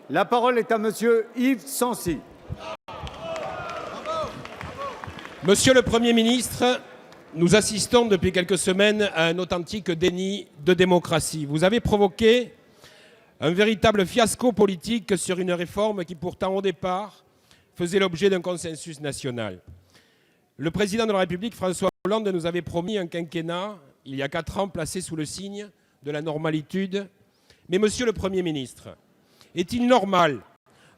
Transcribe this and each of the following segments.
La parole est à monsieur Yves Sancy. Monsieur le Premier ministre, nous assistons depuis quelques semaines à un authentique déni de démocratie. Vous avez provoqué un véritable fiasco politique sur une réforme qui pourtant au départ faisait l'objet d'un consensus national. Le président de la République, François Hollande, nous avait promis un quinquennat, il y a 4 ans, placé sous le signe de la normalitude. Mais monsieur le Premier ministre, est-il normal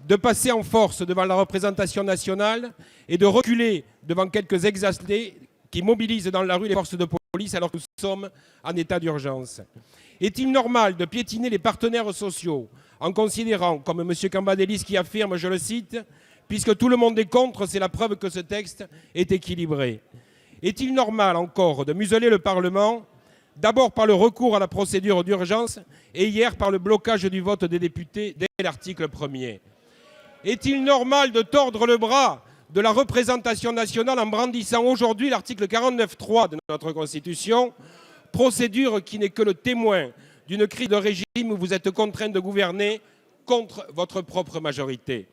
de passer en force devant la représentation nationale et de reculer devant quelques exaltés qui mobilisent dans la rue les forces de police alors que nous sommes en état d'urgence? Est-il normal de piétiner les partenaires sociaux en considérant, comme M. Cambadélis qui affirme, je le cite, « puisque tout le monde est contre, c'est la preuve que ce texte est équilibré ». Est-il normal encore de museler le Parlement, d'abord par le recours à la procédure d'urgence et hier par le blocage du vote des députés dès l'article 1er? Est-il normal de tordre le bras de la représentation nationale en brandissant aujourd'hui l'article 49.3 de notre Constitution, procédure qui n'est que le témoin d'une crise de régime où vous êtes contraint de gouverner contre votre propre majorité?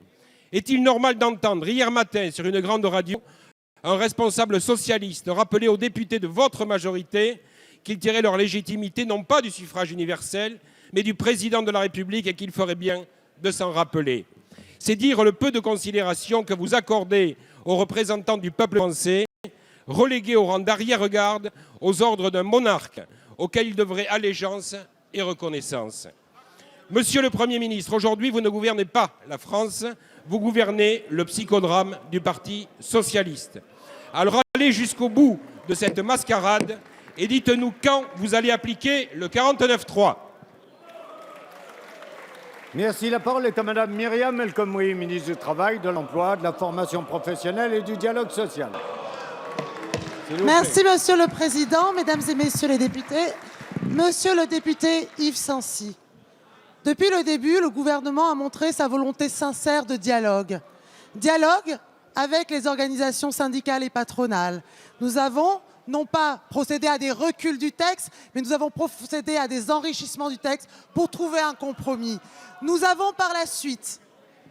Est-il normal d'entendre hier matin sur une grande radio un responsable socialiste rappeler aux députés de votre majorité qu'ils tiraient leur légitimité non pas du suffrage universel, mais du président de la République et qu'il ferait bien de s'en rappeler? C'est dire le peu de considération que vous accordez aux représentants du peuple français, relégués au rang d'arrière-garde aux ordres d'un monarque auquel il devrait allégeance et reconnaissance. Monsieur le Premier ministre, aujourd'hui, vous ne gouvernez pas la France, vous gouvernez le psychodrame du Parti socialiste. Alors allez jusqu'au bout de cette mascarade et dites-nous quand vous allez appliquer le 49.3. Merci. La parole est à madame Myriam El Khomri, ministre du Travail, de l'Emploi, de la Formation professionnelle et du Dialogue social. Merci, Monsieur le Président, Mesdames et Messieurs les députés. Monsieur le député Yves Sancy, depuis le début, le gouvernement a montré sa volonté sincère de dialogue. Dialogue avec les organisations syndicales et patronales. Nous avons non pas procédé à des reculs du texte, mais nous avons procédé à des enrichissements du texte pour trouver un compromis. Nous avons par la suite,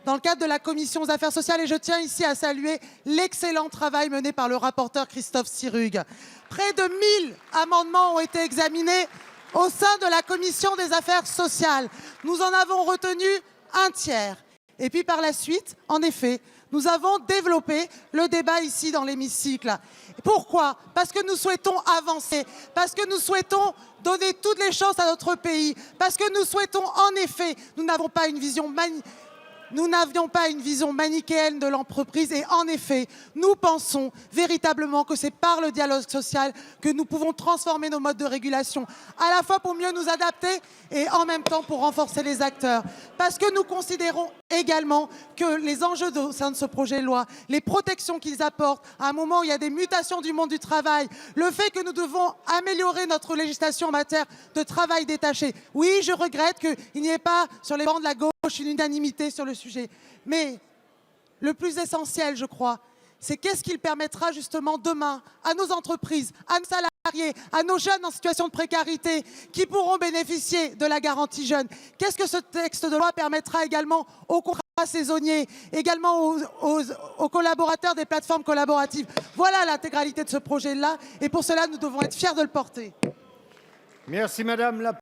dans le cadre de la Commission aux affaires sociales, et je tiens ici à saluer l'excellent travail mené par le rapporteur Christophe Sirugue, près de 1000 amendements ont été examinés au sein de la Commission des affaires sociales. Nous en avons retenu un tiers. Et puis par la suite, en effet, nous avons développé le débat ici dans l'hémicycle. Pourquoi? Parce que nous souhaitons avancer, parce que nous souhaitons donner toutes les chances à notre pays, parce que nous souhaitons en effet, nous n'avions pas une vision manichéenne de l'entreprise et en effet, nous pensons véritablement que c'est par le dialogue social que nous pouvons transformer nos modes de régulation, à la fois pour mieux nous adapter et en même temps pour renforcer les acteurs. Parce que nous considérons également que les enjeux au sein de ce projet de loi, les protections qu'ils apportent, à un moment où il y a des mutations du monde du travail, le fait que nous devons améliorer notre législation en matière de travail détaché. Oui, je regrette qu'il n'y ait pas sur les bancs de la gauche une unanimité sur le sujet. Mais le plus essentiel, je crois, c'est qu'est-ce qu'il permettra justement demain à nos entreprises, à nos salariés, à nos jeunes en situation de précarité qui pourront bénéficier de la garantie jeune. Qu'est-ce que ce texte de loi permettra également aux contrats saisonniers, également aux collaborateurs des plateformes collaboratives. Voilà l'intégralité de ce projet-là et pour cela, nous devons être fiers de le porter. Merci madame.